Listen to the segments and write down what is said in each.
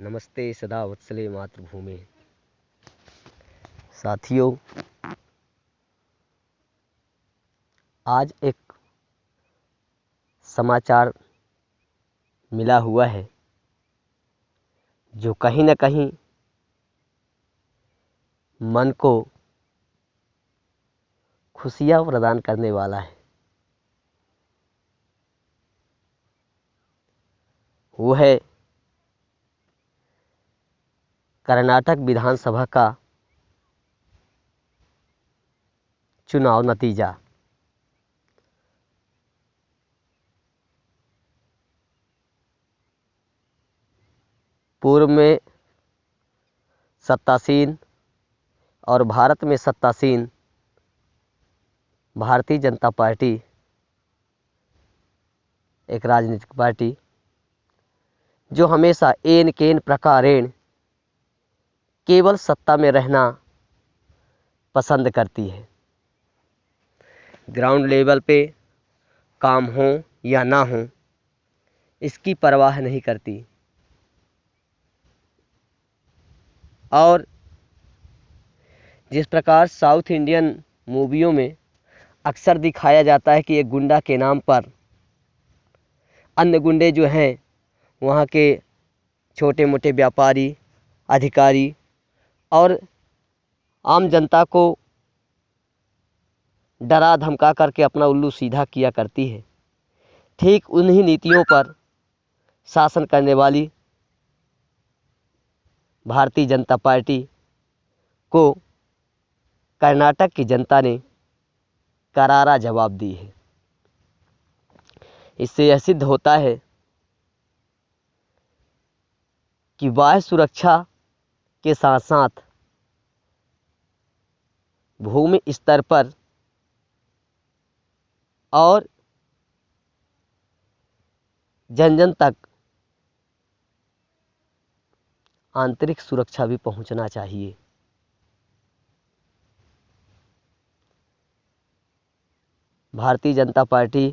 नमस्ते सदा वत्सले मातृभूमि। साथियों, आज एक समाचार मिला हुआ है जो कहीं न कहीं मन को खुशियाँ प्रदान करने वाला है। वो है कर्नाटक विधानसभा का चुनाव नतीजा। पूर्व में सत्तासीन और भारत में सत्तासीन भारतीय जनता पार्टी एक राजनीतिक पार्टी जो हमेशा एन केन प्रकारेण केवल सत्ता में रहना पसंद करती है। ग्राउंड लेवल पे काम हो या ना हो इसकी परवाह नहीं करती। और जिस प्रकार साउथ इंडियन मूवियों में अक्सर दिखाया जाता है कि एक गुंडा के नाम पर अन्य गुंडे जो हैं वहाँ के छोटे मोटे व्यापारी, अधिकारी और आम जनता को डरा धमका करके अपना उल्लू सीधा किया करती है। ठीक उन्हीं नीतियों पर शासन करने वाली भारतीय जनता पार्टी को कर्नाटक की जनता ने करारा जवाब दी है। इससे यह सिद्ध होता है कि बाह्य सुरक्षा के साथ साथ भूमि स्तर पर और जन जन तक आंतरिक सुरक्षा भी पहुंचना चाहिए। भारतीय जनता पार्टी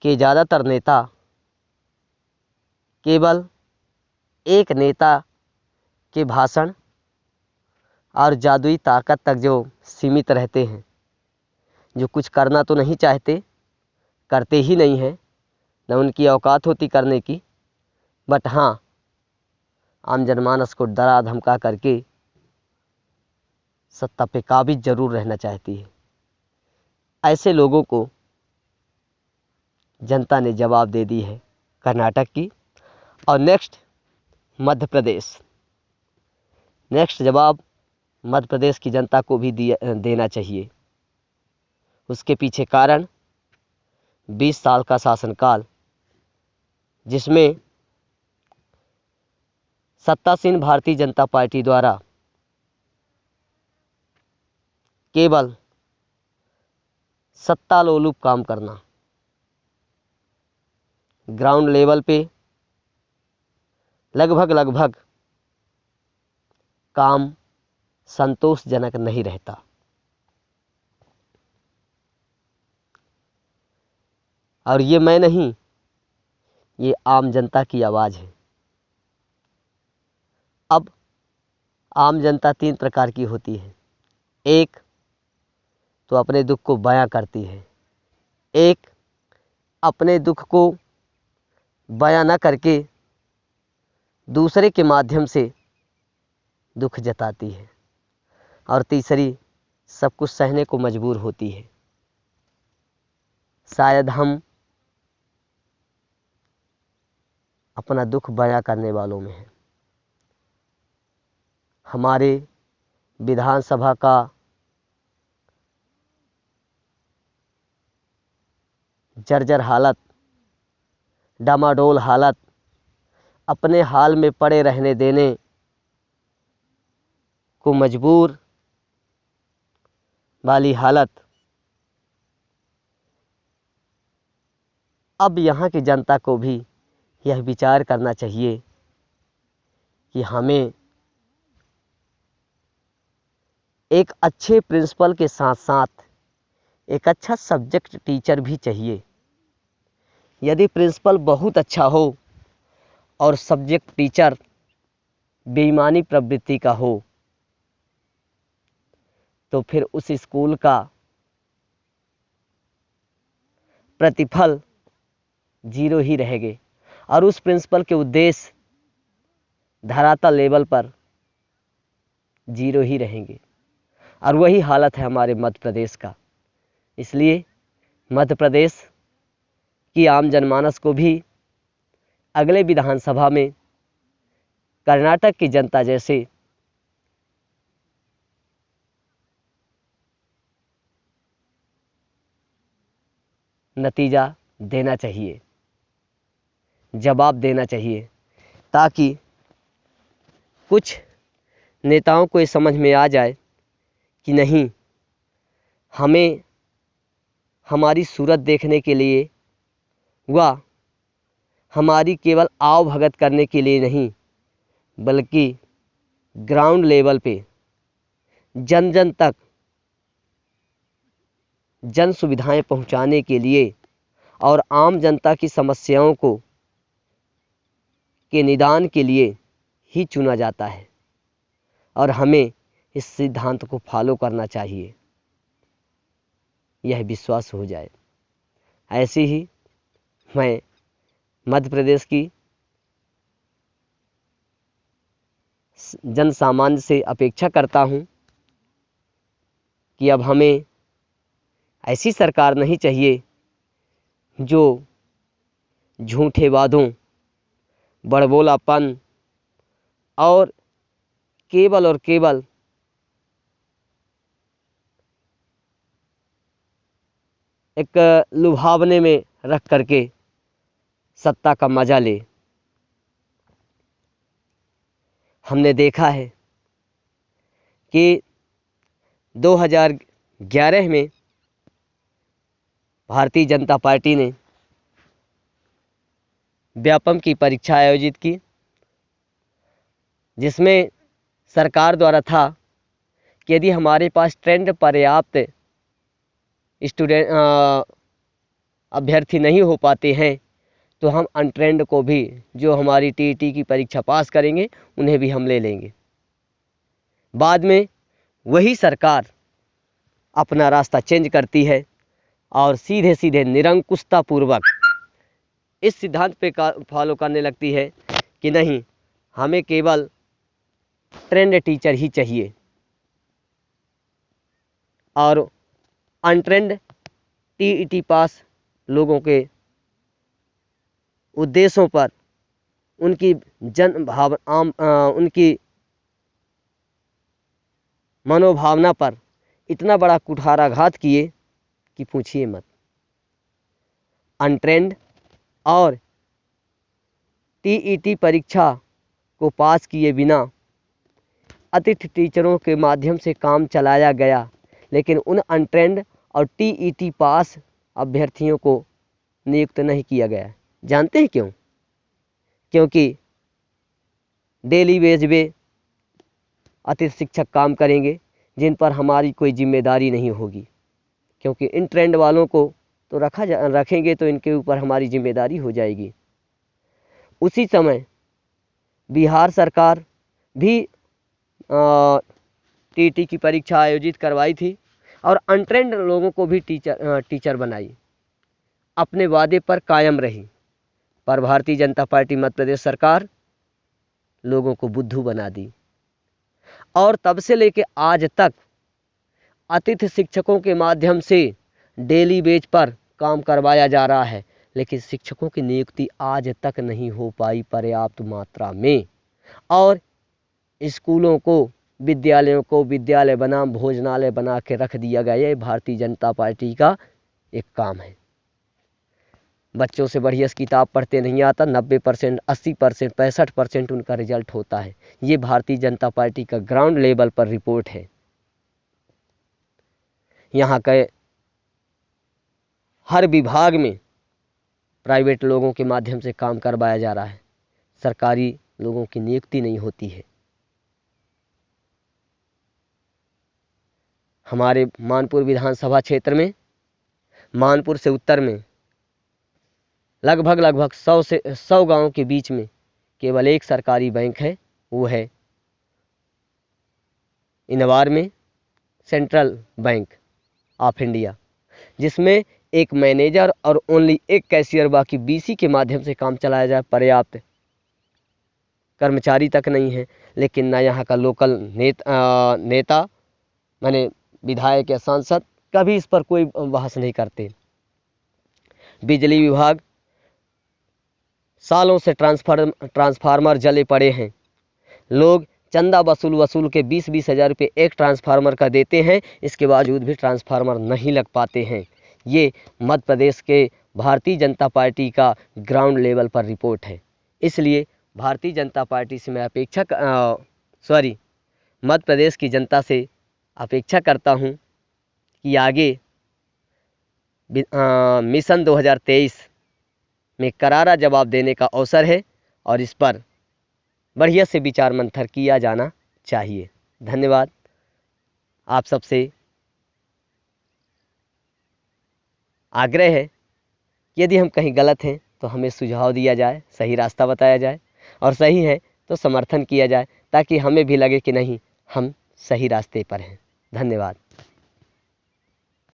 के ज़्यादातर नेता केवल एक नेता के भाषण और जादुई ताकत तक जो सीमित रहते हैं, जो कुछ करना तो नहीं चाहते, करते ही नहीं हैं, न उनकी औकात होती करने की, बट हाँ आम जनमानस को डरा धमका करके सत्ता पे काबिज जरूर रहना चाहती है। ऐसे लोगों को जनता ने जवाब दे दी है कर्नाटक की। और नेक्स्ट मध्य प्रदेश। नेक्स्ट जवाब मध्य प्रदेश की जनता को भी देना चाहिए। उसके पीछे कारण 20 साल का शासनकाल, जिसमें सत्तासीन भारतीय जनता पार्टी द्वारा केवल सत्ता लोलुप काम करना, ग्राउंड लेवल पे लगभग काम संतोषजनक नहीं रहता। और ये मैं नहीं, ये आम जनता की आवाज़ है। अब आम जनता 3 प्रकार की होती है। एक तो अपने दुख को बयां करती है, एक अपने दुख को बयां न करके दूसरे के माध्यम से दुख जताती है, और तीसरी सब कुछ सहने को मजबूर होती है। शायद हम अपना दुख बयां करने वालों में हैं। हमारे विधानसभा का जर्जर हालत, डामाडोल हालत, अपने हाल में पड़े रहने देने को मजबूर वाली हालत, अब यहाँ की जनता को भी यह विचार करना चाहिए कि हमें एक अच्छे प्रिंसिपल के साथ साथ एक अच्छा सब्जेक्ट टीचर भी चाहिए। यदि प्रिंसिपल बहुत अच्छा हो और सब्जेक्ट टीचर बेईमानी प्रवृत्ति का हो तो फिर उस स्कूल का प्रतिफल जीरो ही रहेंगे और उस प्रिंसिपल के उद्देश्य धरातल लेवल पर जीरो ही रहेंगे। और वही हालत है हमारे मध्य प्रदेश का। इसलिए मध्य प्रदेश की आम जनमानस को भी अगले विधानसभा में कर्नाटक की जनता जैसे नतीजा देना चाहिए, जवाब देना चाहिए, ताकि कुछ नेताओं को ये समझ में आ जाए कि नहीं, हमें हमारी सूरत देखने के लिए व हमारी केवल आव भगत करने के लिए नहीं, बल्कि ग्राउंड लेवल पे जन जन तक जन सुविधाएं पहुंचाने के लिए और आम जनता की समस्याओं को के निदान के लिए ही चुना जाता है। और हमें इस सिद्धांत को फॉलो करना चाहिए, यह विश्वास हो जाए। ऐसे ही मैं मध्य प्रदेश की जन सामान्य से अपेक्षा करता हूं कि अब हमें ऐसी सरकार नहीं चाहिए जो झूठे वादों, बड़बोलापन और केवल एक लुभावने में रख करके सत्ता का मजा ले। हमने देखा है कि 2011 में भारतीय जनता पार्टी ने व्यापम की परीक्षा आयोजित की, जिसमें सरकार द्वारा था कि यदि हमारे पास ट्रेंड पर्याप्त स्टूडेंट अभ्यर्थी नहीं हो पाते हैं तो हम अनट्रेंड को भी, जो हमारी टीईटी की परीक्षा पास करेंगे, उन्हें भी हम ले लेंगे। बाद में वही सरकार अपना रास्ता चेंज करती है और सीधे सीधे निरंकुशता पूर्वक इस सिद्धांत पे फॉलो करने लगती है कि नहीं, हमें केवल ट्रेंड टीचर ही चाहिए और अनट्रेंड टीईटी पास लोगों के उद्देश्यों पर, उनकी उनकी मनोभावना पर इतना बड़ा कुठाराघात किए कि पूछिए मत। अनट्रेंड और टीईटी परीक्षा को पास किए बिना अतिथि टीचरों के माध्यम से काम चलाया गया, लेकिन उन अनट्रेंड और टीईटी पास अभ्यर्थियों को नियुक्त नहीं किया गया। जानते हैं क्यों? क्योंकि डेली वेज पे अतिथि शिक्षक काम करेंगे जिन पर हमारी कोई जिम्मेदारी नहीं होगी, क्योंकि इन ट्रेंड वालों को तो रखेंगे तो इनके ऊपर हमारी जिम्मेदारी हो जाएगी। उसी समय बिहार सरकार भी टीटी की परीक्षा आयोजित करवाई थी और अनट्रेंड लोगों को भी टीचर बनाई, अपने वादे पर कायम रही। पर भारतीय जनता पार्टी मध्य प्रदेश सरकार लोगों को बुद्धू बना दी और तब से लेके आज तक अतिथि शिक्षकों के माध्यम से डेली बेज पर काम करवाया जा रहा है, लेकिन शिक्षकों की नियुक्ति आज तक नहीं हो पाई पर्याप्त मात्रा में। और स्कूलों को, विद्यालयों को विद्यालय बनाम भोजनालय बना के रख दिया गया। ये भारतीय जनता पार्टी का एक काम है। बच्चों से बढ़िया किताब पढ़ते नहीं आता, 90%, 80%, 65% उनका रिजल्ट होता है। ये भारतीय जनता पार्टी का ग्राउंड लेवल पर रिपोर्ट है। यहाँ के हर विभाग में प्राइवेट लोगों के माध्यम से काम करवाया जा रहा है, सरकारी लोगों की नियुक्ति नहीं होती है। हमारे मानपुर विधानसभा क्षेत्र में, मानपुर से उत्तर में लगभग 100 गांव के बीच में केवल एक सरकारी बैंक है, वो है इनवार में सेंट्रल बैंक ऑफ इंडिया, जिसमें एक मैनेजर और ओनली एक कैशियर, बाकी बीसी के माध्यम से काम चलाया जाए। पर्याप्त कर्मचारी तक नहीं है, लेकिन ना यहाँ का लोकल नेता माने विधायक या सांसद कभी इस पर कोई बहस नहीं करते। बिजली विभाग सालों से ट्रांसफार्मर जले पड़े हैं। लोग चंदा वसूल के 20-20 हज़ार रुपये एक ट्रांसफार्मर का देते हैं, इसके बावजूद भी ट्रांसफार्मर नहीं लग पाते हैं। ये मध्य प्रदेश के भारतीय जनता पार्टी का ग्राउंड लेवल पर रिपोर्ट है। इसलिए भारतीय जनता पार्टी से मैं मध्य प्रदेश की जनता से अपेक्षा करता हूं कि आगे मिशन 2023 में करारा जवाब देने का अवसर है और इस पर बढ़िया से विचार मंथन किया जाना चाहिए। धन्यवाद। आप सबसे आग्रह है कि यदि हम कहीं गलत हैं तो हमें सुझाव दिया जाए, सही रास्ता बताया जाए, और सही है तो समर्थन किया जाए, ताकि हमें भी लगे कि नहीं, हम सही रास्ते पर हैं। धन्यवाद।